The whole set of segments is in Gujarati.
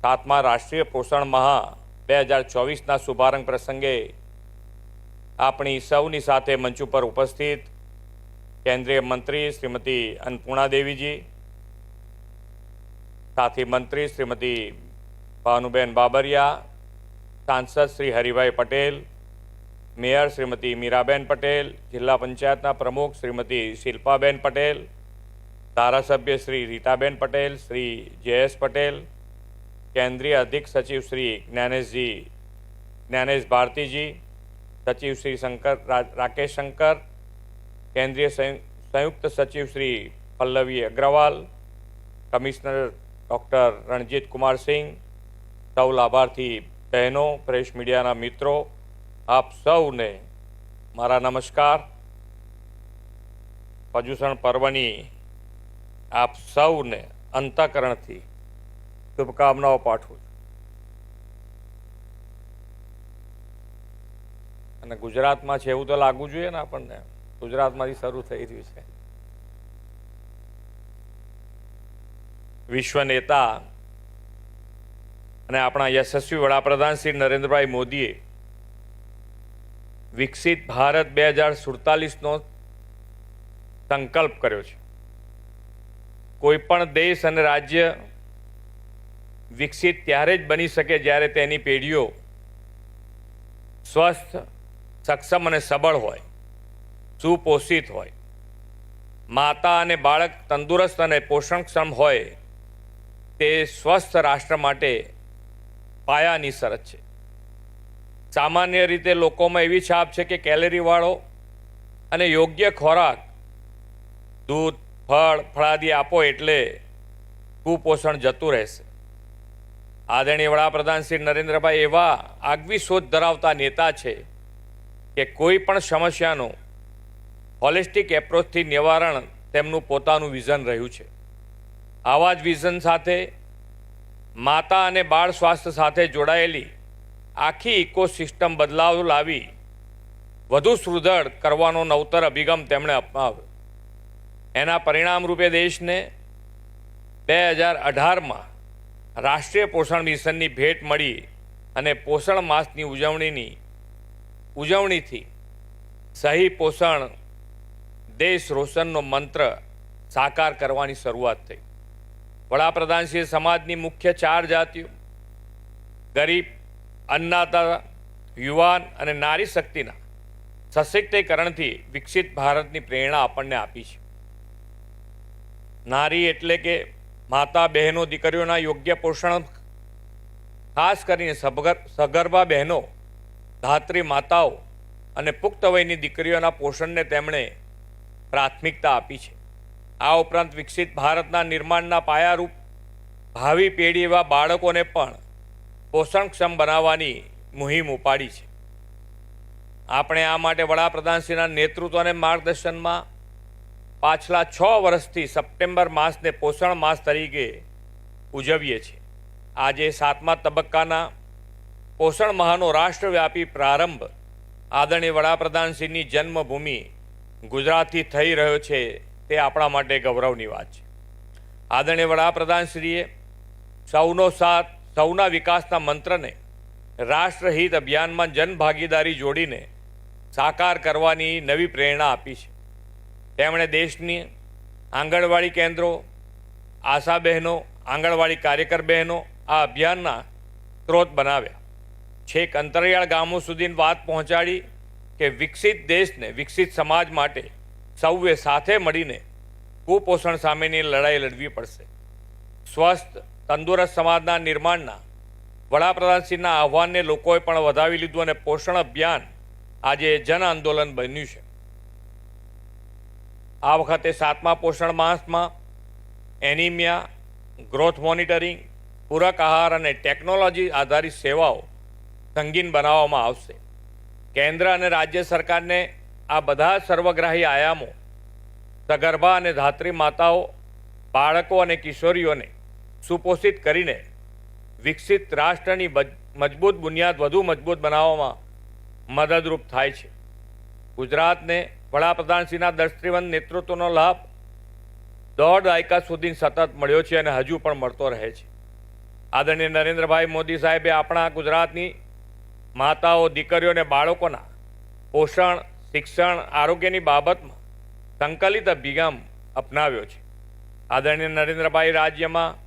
7મા રાષ્ટ્રીય પોષણ માહ 2024ના શુભારંભ પ્રસંગે આપણી સૌની સાથે મંચ ઉપર ઉપસ્થિત કેન્દ્રીય મંત્રી શ્રીમતી અન્નપૂર્ણા દેવીજી, સાથી મંત્રી શ્રીમતી ભાનુબેન બાબરિયા, સાંસદ શ્રી હરિભાઈ પટેલ, મેયર શ્રીમતી મીરાબેન પટેલ, જિલ્લા પંચાયતના પ્રમુખ શ્રીમતી શિલ્પાબેન પટેલ, ધારાસભ્ય શ્રી રીટાબેન પટેલ, શ્રી જયેશ પટેલ, કેન્દ્રીય અધિક સચિવ શ્રી જ્ઞાનેશ ભારતીજી, સચિવ શ્રી રાકેશ શંકર, કેન્દ્રીય સંયુક્ત સચિવ શ્રી પલ્લવી અગ્રવાલ, કમિશનર ડૉક્ટર રણજીત કુમાર સિંહ, સૌ લાભાર્થી બહેનો, પ્રેસ મીડિયાના મિત્રો, આપ સૌને મારા નમસ્કાર। પ્રદૂષણ પર્વની આપ સૌને અંતઃકરણથી શુભકામનાઓ પાઠવું છું। અને ગુજરાતમાં છે એવું તો લાગવું જોઈએ ને આપણને, ગુજરાતમાંથી શરૂ થઈ રહ્યું છે। વિશ્વ નેતા અને આપણા યશસ્વી વડાપ્રધાન શ્રી નરેન્દ્રભાઈ મોદીએ વિકસિત ભારત 2047નો સંકલ્પ કર્યો છે। કોઈ પણ દેશ અને રાજ્ય વિકસિત ત્યારે જ બની શકે જ્યારે તેની પેઢીઓ સ્વસ્થ, સક્ષમ અને સબળ હોય, સુપોષિત હોય, માતા અને બાળક તંદુરસ્ત અને પોષણક્ષમ હોય। તે સ્વસ્થ રાષ્ટ્ર માટે પાયાની શરત છે। સામાન્ય રીતે લોકોમાં એવી છાપ છે કે કેલરીવાળો અને યોગ્ય ખોરાક, દૂધ, ફળ, ફળાદી આપો એટલે કુપોષણ જતું રહેશે। આદરણીય વડાપ્રધાન શ્રી નરેન્દ્રભાઈ એવા આગવી સોચ ધરાવતા નેતા છે કે કોઈ પણ સમસ્યાનું હોલિસ્ટિક એપ્રોચથી નિવારણ તેમનું પોતાનું વિઝન રહ્યું છે। આવા જ વિઝન સાથે માતા અને બાળ સ્વાસ્થ્ય સાથે જોડાયેલી આખી ઇકોસિસ્ટમ બદલાવ લાવી વધુ સુદૃઢ કરવાનો નવતર અભિગમ તેમણે અપનાવ્યો। એના પરિણામ રૂપે દેશને 2018માં રાષ્ટ્રીય પોષણ મિશનની ભેટ મળી અને પોષણ માસની ઉજવણીથી સહી પોષણ દેશ રોશનનો મંત્ર સાકાર કરવાની શરૂઆત થઈ। વડાપ્રધાનશ્રીએ સમાજની મુખ્ય 4 જાતિઓ ગરીબ, અન્નદાતા, યુવાન અને નારી શક્તિના સશક્તિકરણથી વિકસિત ભારતની પ્રેરણા આપણને આપી છે। નારી એટલે કે માતા, બહેનો, દીકરીઓના યોગ્ય પોષણ, ખાસ કરીને સગર્ભા બહેનો, ધાત્રી માતાઓ અને પુખ્ત વયની દીકરીઓના પોષણને તેમણે પ્રાથમિકતા આપી છે। આ ઉપરાંત વિકસિત ભારતના નિર્માણના પાયારૂપ ભાવિ પેઢી એવા બાળકોને પણ પોષણક્ષમ બનાવવાની મુહિમ ઉપાડી છે। આપણે આ માટે વડાપ્રધાનશ્રીના નેતૃત્વ અને માર્ગદર્શનમાં પાછલા 6 વર્ષથી સપ્ટેમ્બર માસને પોષણ માસ તરીકે ઉજવીએ છીએ। આજે 7મા તબક્કાના પોષણ માહનો રાષ્ટ્રવ્યાપી પ્રારંભ આદરણીય વડાપ્રધાનશ્રીની જન્મભૂમિ ગુજરાતથી થઈ રહ્યો છે, તે આપણા માટે ગૌરવની વાત છે। આદરણીય વડાપ્રધાનશ્રીએ સૌનો સાથ, સૌના વિકાસના મંત્રને રાષ્ટ્રહિત અભિયાનમાં જનભાગીદારી જોડીને સાકાર કરવાની નવી પ્રેરણા આપી છે। તેમણે દેશની આંગણવાડી કેન્દ્રો, આશા બહેનો, આંગણવાડી કાર્યકર બહેનો આ અભિયાનના સ્ત્રોત બનાવ્યા। છેક અંતરિયાળ ગામો સુધી વાત પહોંચાડી કે વિકસિત દેશને, વિકસિત સમાજ માટે સૌએ સાથે મળીને કુપોષણ સામેની લડાઈ લડવી પડશે। સ્વસ્થ, તંદુરસ્ત સમાજના નિર્માણના વડાપ્રધાનશ્રીના આહ્વાનને લોકોએ પણ વધાવી લીધું અને પોષણ અભિયાન આજે જન આંદોલન બન્યું છે। આ વખતે 7મા પોષણ માસમાં એનિમિયા, ગ્રોથ મોનિટરિંગ, પૂરક આહાર અને ટેકનોલોજી આધારિત સેવાઓ સંગીન બનાવવામાં આવશે। કેન્દ્ર અને રાજ્ય સરકારને આ બધા સર્વગ્રાહી આયામો સગર્ભા અને ધાત્રી માતાઓ, બાળકો અને કિશોરીઓને સુપોષિત કરીને વિકસિત રાષ્ટ્રની મજબૂત બુનિયાદ વધુ મજબૂત બનાવવામાં મદદરૂપ થાય છે। ગુજરાતને વડાપ્રધાનશ્રીના દૃષ્ટિવંત નેતૃત્વનો લાભ 1.5 દાયકા સુધી સતત મળ્યો છે અને હજુ પણ મળતો રહે છે। આદરણીય નરેન્દ્રભાઈ મોદી સાહેબે આપણા ગુજરાતની માતાઓ, દીકરીઓ અને બાળકોના પોષણ, શિક્ષણ, આરોગ્યની બાબતમાં સંકલિત અભિગમ અપનાવ્યો છે. આદરણીય નરેન્દ્રભાઈ રાજ્યમાં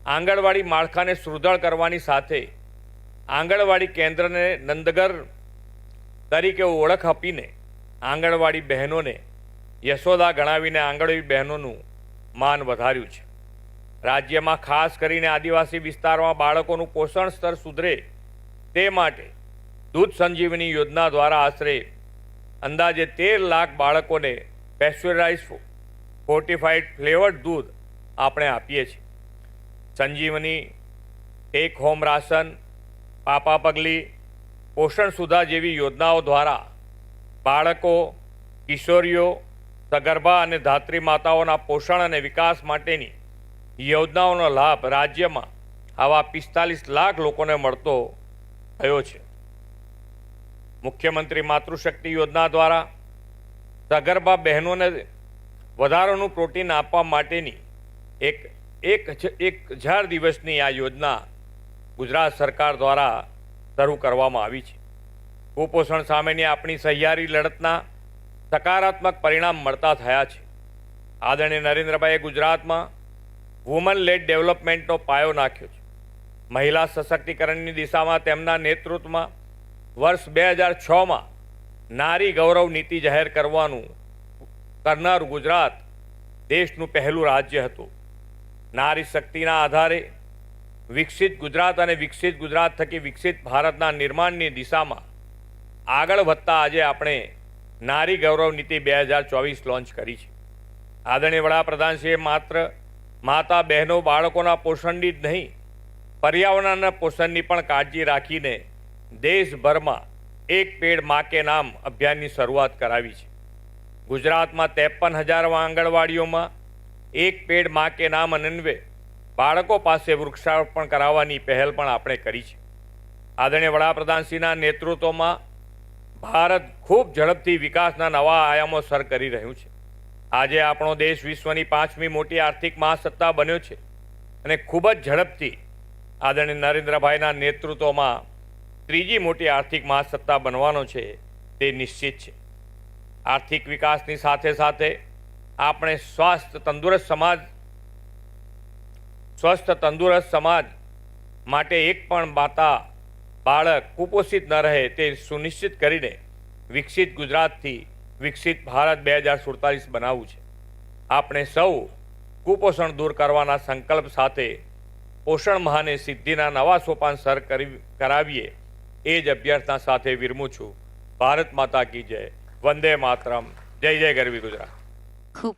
આંગણવાડી માળખાને સુદૃઢ કરવાની સાથે આંગણવાડી કેન્દ્રને નંદઘર તરીકે ઓળખ આપીને આંગણવાડી બહેનોને યશોદા ગણાવીને આંગણવાડી બહેનોનું માન વધાર્યું છે. રાજ્યમાં ખાસ કરીને આદિવાસી વિસ્તારમાં બાળકોનું પોષણ સ્તર સુધરે તે માટે દૂધ સંજીવની યોજના દ્વારા આશરે અંદાજે 13 લાખ બાળકોને પેસ્ચ્યુરાઇઝ ફોર્ટિફાઈડ ફ્લેવર્ડ દૂધ આપણે આપીએ છીએ. સંજીવની, ટેક હોમ રાશન, પાપા પગલી, પોષણ સુધા જેવી યોજનાઓ દ્વારા બાળકો, કિશોરીઓ, સગર્ભા અને ધાત્રી માતાઓના પોષણ અને વિકાસ માટેની યોજનાઓનો લાભ રાજ્યમાં આવા 45 લાખ લોકોને મળતો થયો છે. મુખ્યમંત્રી માતૃશક્તિ યોજના દ્વારા સગર્ભા બહેનોને વધારાનું પ્રોટીન આપવા માટેની એક 1000 દિવસની આ યોજના ગુજરાત સરકાર દ્વારા શરૂ કરવામાં આવી છે. કુપોષણ સામેની આપણી સહિયારી લડતના સકારાત્મક પરિણામ મળતા થયા છે. આદરણીય નરેન્દ્રભાઈએ ગુજરાતમાં વુમન લેડ ડેવલપમેન્ટનો પાયો નાખ્યો છે. મહિલા સશક્તિકરણની દિશામાં તેમના નેતૃત્વમાં વર્ષ 2006માં નારી ગૌરવ નીતિ જાહેર કરનારું ગુજરાત દેશનું પહેલું રાજ્ય હતું. નારી શક્તિના આધારે વિકસિત ગુજરાત અને વિકસિત ગુજરાત થકી વિકસિત ભારતના નિર્માણની દિશામાં આગળ વધતા આજે આપણે નારી ગૌરવ નીતિ 2024 લોન્ચ કરી છે. આદરણીય વડાપ્રધાનશ્રીએ માત્ર માતા, બહેનો, બાળકોના પોષણની જ નહીં, પર્યાવરણના પોષણની પણ કાળજી રાખીને દેશભરમાં એક પેડ માં કે નામ અભિયાનની શરૂઆત કરાવી છે. ગુજરાતમાં 53,000 આંગણવાડીઓમાં એક પેડ માં કે નામ અન્વયે બાળકો પાસે વૃક્ષારોપણ કરાવવાની પહેલ પણ આપણે કરી છે. આદરણીય વડાપ્રધાનશ્રીના નેતૃત્વમાં ભારત ખૂબ ઝડપથી વિકાસના નવા આયામો સર કરી રહ્યું છે. આજે આપણો દેશ વિશ્વની 5મી મોટી આર્થિક મહાસત્તા બન્યો છે અને ખૂબ જ ઝડપથી આદરણીય નરેન્દ્રભાઈના નેતૃત્વમાં 3જી મોટી આર્થિક મહાસત્તા બનવાનો છે તે નિશ્ચિત છે. આર્થિક વિકાસની સાથે સાથે આપણે સ્વસ્થ તંદુરસ્ત સમાજ માટે એક પણ માતા, બાળક કુપોષિત ન રહે તે સુનિશ્ચિત કરીને વિકસિત ગુજરાતથી વિકસિત ભારત 2047 બનાવવું છે. આપણે સૌ કુપોષણ દૂર કરવાના સંકલ્પ સાથે પોષણ માહને સિદ્ધિના નવા સોપાન સર કરાવીએ એ જ અભ્યર્થના સાથે વિરમું છું. ભારત માતા કી જય. વંદે માતરમ. જય જય ગરવી ગુજરાત. ખૂબ